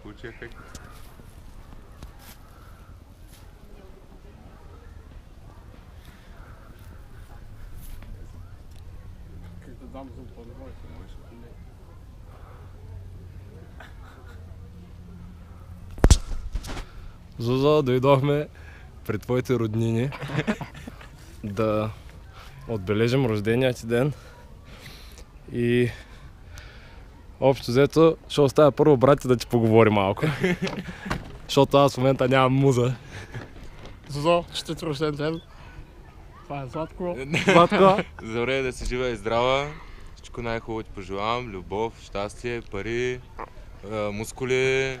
Получи ефект. Как да дам зум по-добре, Зузо, дойдохме при твоите роднини да отбележим рождения ти ден и общо взето ще оставя първо брат да ти поговори малко, защото аз в момента нямам муза. Зузо, честит рожден ден. Това е Златко. Златко, Добре, да си жива и здрава. Всичко най-хубаво ти пожелавам. Любов, щастие, пари, мускули,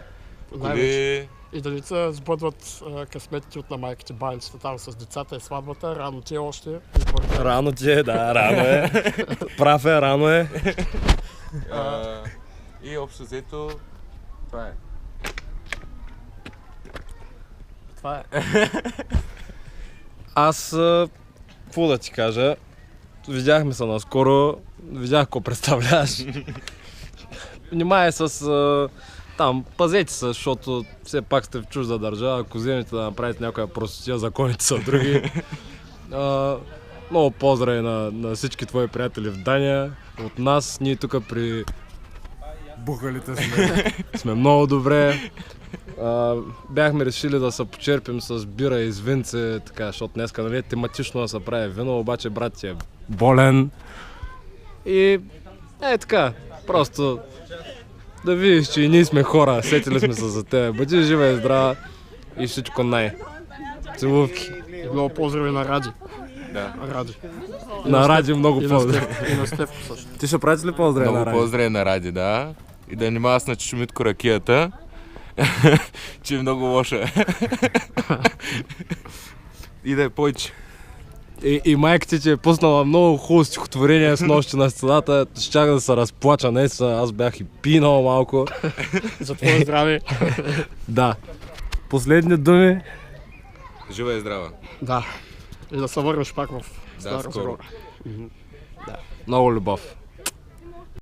коли. И да не се сбъдват късметите от на майките, баницата там с децата и сватбата. Рано ти е още. рано ти е, да, рано е. Прав е, рано е. И общо взето, това е. Това е. Аз, какво да ти кажа, видяхме се наскоро, видях какво представляваш. Внимай с там, пазете се, защото все пак сте в чужда държава, ако вземете да направите някоя простотия, законите са други. Много поздрави на всички твои приятели в Дания, от нас, ние тук при бухалите сме много добре. Бяхме решили да се почерпим с бира и с винце, така, защото днеска нали, тематично да се прави вино, обаче брат ти е болен. И така, просто да видиш, че и ние сме хора, сетили сме се за теб. Бъди жива и здрава и всичко най. Целувки. Много поздрави на Ради. Да. Ради. На Ради много поздрави. И на Стефко също. Ти ще правиш ли поздрави на Много Ради? поздрави на Ради, да. И да внимава с на чешмитко ракията, че е много лоша. И да е повече. И майка ти е пуснала много хубаво стихотворение с нощи на стената. Щях да се разплача днес, аз бях и пинал малко. За твое здраве. Да. Последни думи. Жива и здрава. Да. И да се върнеш пак в Стара скоро. Загора. Много любов.